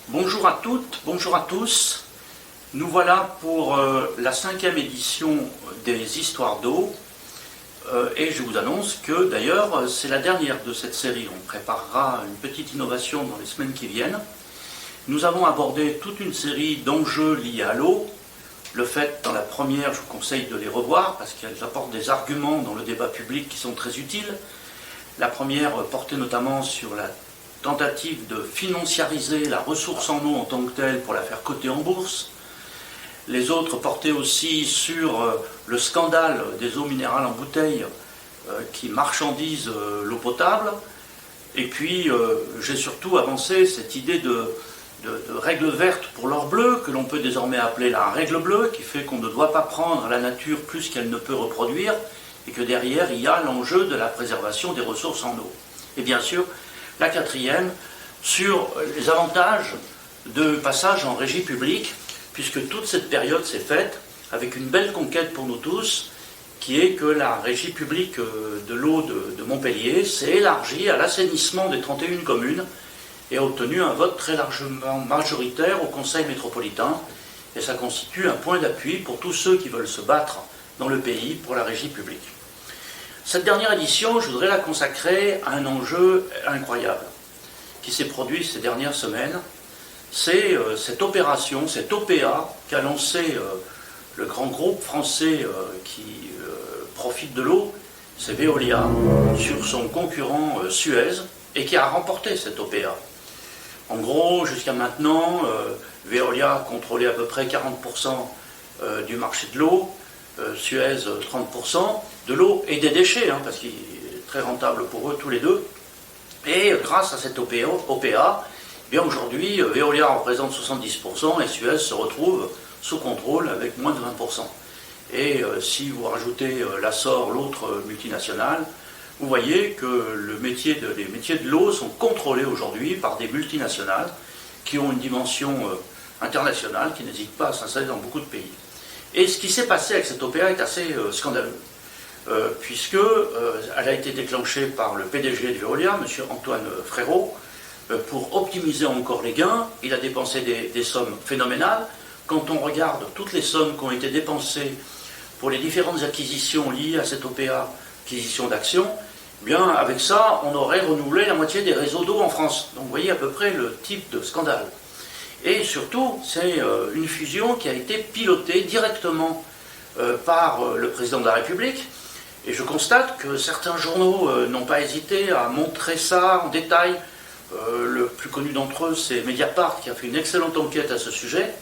Bonjour à toutes, bonjour à tous. Nous voilà pour la 5e édition des Histoires d'eau. Et je vous annonce que d'ailleurs c'est la dernière de cette série. On préparera une petite innovation dans les semaines qui viennent. Nous avons abordé toute une série d'enjeux liés à l'eau. Le fait, dans la première, je vous conseille de les revoir parce qu'elles apportent des arguments dans le débat public qui sont très utiles. La première portait notamment sur la tentative de financiariser la ressource en eau en tant que telle pour la faire coter en bourse. Les autres portaient aussi sur le scandale des eaux minérales en bouteille qui marchandisent l'eau potable. Et puis j'ai surtout avancé cette idée de règle verte pour l'or bleu, que l'on peut désormais appeler la règle bleue, qui fait qu'on ne doit pas prendre à la nature plus qu'elle ne peut reproduire, et que derrière il y a l'enjeu de la préservation des ressources en eau. Et bien sûr, la quatrième, sur les avantages de passage en régie publique, puisque toute cette période s'est faite avec une belle conquête pour nous tous, qui est que la régie publique de l'eau de Montpellier s'est élargie à l'assainissement des 31 communes et a obtenu un vote très largement majoritaire au Conseil métropolitain. Et ça constitue un point d'appui pour tous ceux qui veulent se battre dans le pays pour la régie publique. Cette dernière édition, je voudrais la consacrer à un enjeu incroyable qui s'est produit ces dernières semaines. C'est cette opération, cette OPA qu'a lancé le grand groupe français qui profite de l'eau, c'est Veolia, sur son concurrent Suez, et qui a remporté cette OPA. En gros, jusqu'à maintenant, Veolia contrôlait à peu près 40% du marché de l'eau, Suez 30% de l'eau et des déchets, parce qu'il est très rentable pour eux tous les deux. Et grâce à cette OPA, bien aujourd'hui, Veolia représente 70% et Suez se retrouve sous contrôle avec moins de 20%. Et si vous rajoutez l'Assor, l'autre multinationale, vous voyez que les métiers de l'eau sont contrôlés aujourd'hui par des multinationales qui ont une dimension internationale, qui n'hésitent pas à s'installer dans beaucoup de pays. Et ce qui s'est passé avec cette OPA est assez scandaleux, puisqu'elle a été déclenchée par le PDG de Veolia, M. Antoine Frérot, pour optimiser encore les gains. Il a dépensé des sommes phénoménales. Quand on regarde toutes les sommes qui ont été dépensées pour les différentes acquisitions liées à cette OPA, acquisition d'actions, bien avec ça, on aurait renouvelé la moitié des réseaux d'eau en France. Donc vous voyez à peu près le type de scandale. Et surtout, c'est une fusion qui a été pilotée directement par le président de la République. Et je constate que certains journaux n'ont pas hésité à montrer ça en détail. Le plus connu d'entre eux, c'est Mediapart, qui a fait une excellente enquête à ce sujet,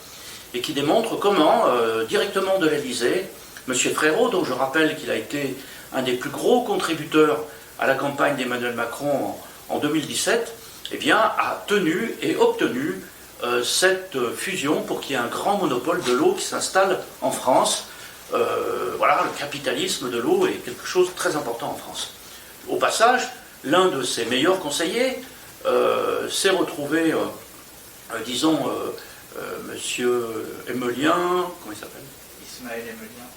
et qui démontre comment, directement de l'Élysée, M. Frérot, dont je rappelle qu'il a été un des plus gros contributeurs à la campagne d'Emmanuel Macron en 2017, eh bien, a tenu et obtenu cette fusion pour qu'il y ait un grand monopole de l'eau qui s'installe en France. Voilà, le capitalisme de l'eau est quelque chose de très important en France. Au passage, l'un de ses meilleurs conseillers s'est retrouvé, monsieur Emelien, comment il s'appelle ?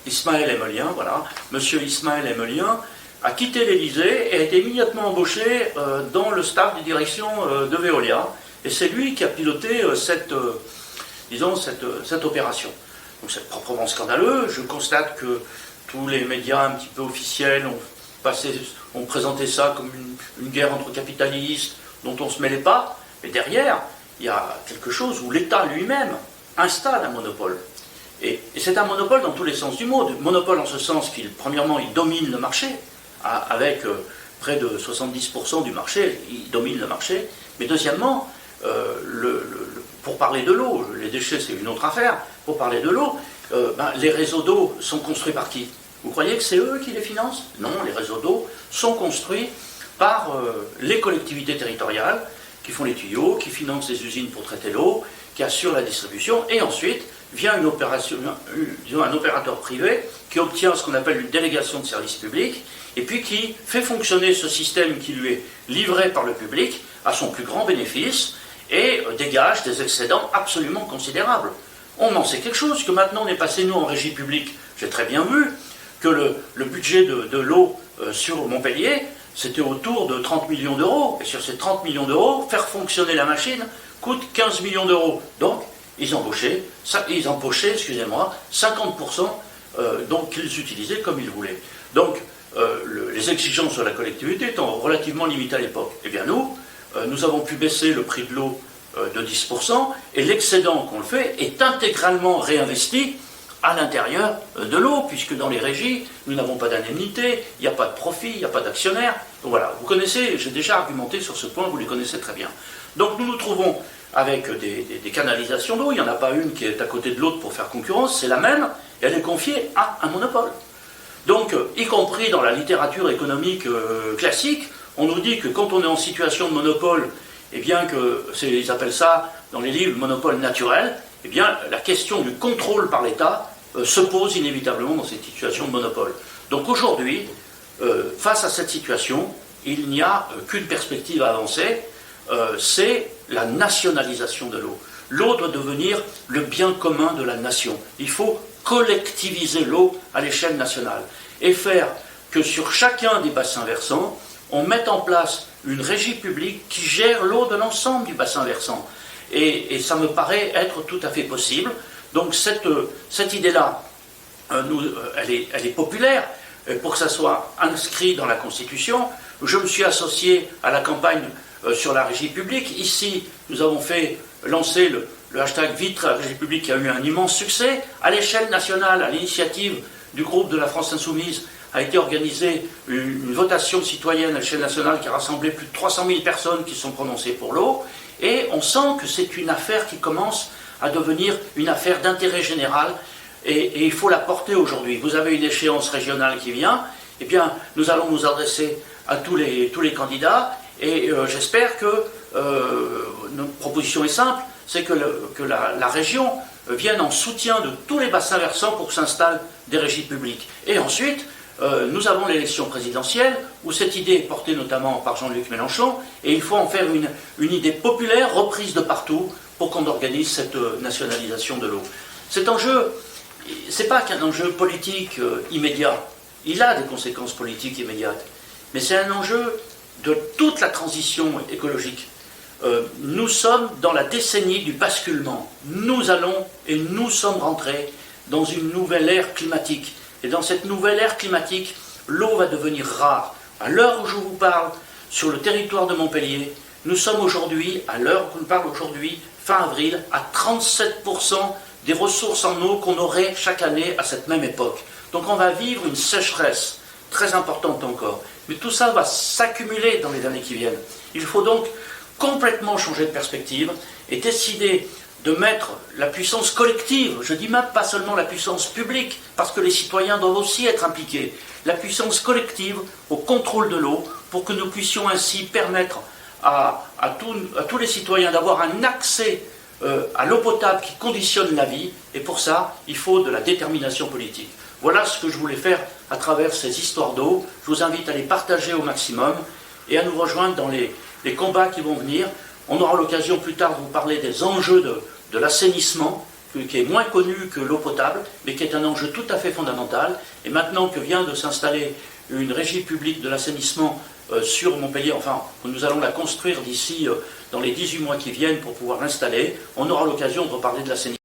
Ismaël Emelien, voilà. Monsieur Ismaël Emelien a quitté l'Élysée et a été immédiatement embauché dans le staff de direction de Veolia. Et c'est lui qui a piloté cette opération. Donc c'est proprement scandaleux. Je constate que tous les médias un petit peu officiels ont présenté ça comme une guerre entre capitalistes dont on ne se mêlait pas. Mais derrière, il y a quelque chose où l'État lui-même installe un monopole. Et c'est un monopole dans tous les sens du mot. Monopole en ce sens premièrement, il domine le marché, avec près de 70% du marché, il domine le marché. Mais deuxièmement, pour parler de l'eau, les déchets c'est une autre affaire, pour parler de l'eau, les réseaux d'eau sont construits par qui ? Vous croyez que c'est eux qui les financent ? Non, les réseaux d'eau sont construits par les collectivités territoriales qui font les tuyaux, qui financent les usines pour traiter l'eau, qui assurent la distribution, et ensuite vient un opérateur privé qui obtient ce qu'on appelle une délégation de service public, et puis qui fait fonctionner ce système qui lui est livré par le public à son plus grand bénéfice, et dégage des excédents absolument considérables. On en sait quelque chose, que maintenant on est passé nous en régie publique. J'ai très bien vu que le budget de l'eau sur Montpellier, c'était autour de 30 millions d'euros. Et sur ces 30 millions d'euros, faire fonctionner la machine coûte 15 millions d'euros. Donc, ils empochaient 50%, donc qu'ils utilisaient comme ils voulaient. Donc, les exigences de la collectivité étant relativement limitées à l'époque. Eh bien nous avons pu baisser le prix de l'eau de 10%, et l'excédent qu'on le fait est intégralement réinvesti à l'intérieur de l'eau, puisque dans les régies, nous n'avons pas d'indemnité, il n'y a pas de profit, il n'y a pas d'actionnaire. Donc voilà, vous connaissez, j'ai déjà argumenté sur ce point, vous les connaissez très bien. Donc nous nous trouvons avec des canalisations d'eau, il n'y en a pas une qui est à côté de l'autre pour faire concurrence, c'est la même, et elle est confiée à un monopole. Donc, y compris dans la littérature économique classique, on nous dit que quand on est en situation de monopole, eh bien ils appellent ça dans les livres le monopole naturel, eh bien la question du contrôle par l'État se pose inévitablement dans cette situation de monopole. Donc aujourd'hui, face à cette situation, il n'y a qu'une perspective à avancer, c'est la nationalisation de l'eau. L'eau doit devenir le bien commun de la nation. Il faut collectiviser l'eau à l'échelle nationale et faire que sur chacun des bassins versants, on mette en place une régie publique qui gère l'eau de l'ensemble du bassin versant. Et ça me paraît être tout à fait possible. Donc cette idée-là, elle est populaire. Pour que ça soit inscrit dans la Constitution, je me suis associé à la campagne sur la régie publique. Ici, nous avons fait lancer le hashtag Vite Régie publique qui a eu un immense succès. À l'échelle nationale, à l'initiative du groupe de la France Insoumise, a été organisée une votation citoyenne à l'échelle nationale qui a rassemblé plus de 300 000 personnes qui sont prononcées pour l'eau. Et on sent que c'est une affaire qui commence à devenir une affaire d'intérêt général. Et il faut la porter aujourd'hui. Vous avez une échéance régionale qui vient. Eh bien, nous allons nous adresser à tous les candidats. Et j'espère que notre proposition est simple, c'est que la région vienne en soutien de tous les bassins versants pour que s'installent des régies publiques. Et ensuite, nous avons l'élection présidentielle, où cette idée est portée notamment par Jean-Luc Mélenchon, et il faut en faire une idée populaire, reprise de partout, pour qu'on organise cette nationalisation de l'eau. Cet enjeu, ce n'est pas qu'un enjeu politique immédiat, il a des conséquences politiques immédiates, mais c'est un enjeu de toute la transition écologique. Nous sommes dans la décennie du basculement. Nous allons et nous sommes rentrés dans une nouvelle ère climatique. Et dans cette nouvelle ère climatique, l'eau va devenir rare. À l'heure où je vous parle, sur le territoire de Montpellier, nous sommes aujourd'hui, à l'heure où je vous parle aujourd'hui, fin avril, à 37% des ressources en eau qu'on aurait chaque année à cette même époque. Donc on va vivre une sécheresse très importante encore. Mais tout ça va s'accumuler dans les années qui viennent. Il faut donc complètement changer de perspective et décider de mettre la puissance collective, je dis même pas seulement la puissance publique, parce que les citoyens doivent aussi être impliqués, la puissance collective au contrôle de l'eau, pour que nous puissions ainsi permettre à tous les citoyens d'avoir un accès à l'eau potable qui conditionne la vie, et pour ça, il faut de la détermination politique. Voilà ce que je voulais faire à travers ces histoires d'eau. Je vous invite à les partager au maximum et à nous rejoindre dans les combats qui vont venir. On aura l'occasion plus tard de vous parler des enjeux de l'assainissement, qui est moins connu que l'eau potable, mais qui est un enjeu tout à fait fondamental. Et maintenant que vient de s'installer une régie publique de l'assainissement sur Montpellier, enfin, nous allons la construire d'ici dans les 18 mois qui viennent pour pouvoir l'installer, on aura l'occasion de reparler de l'assainissement.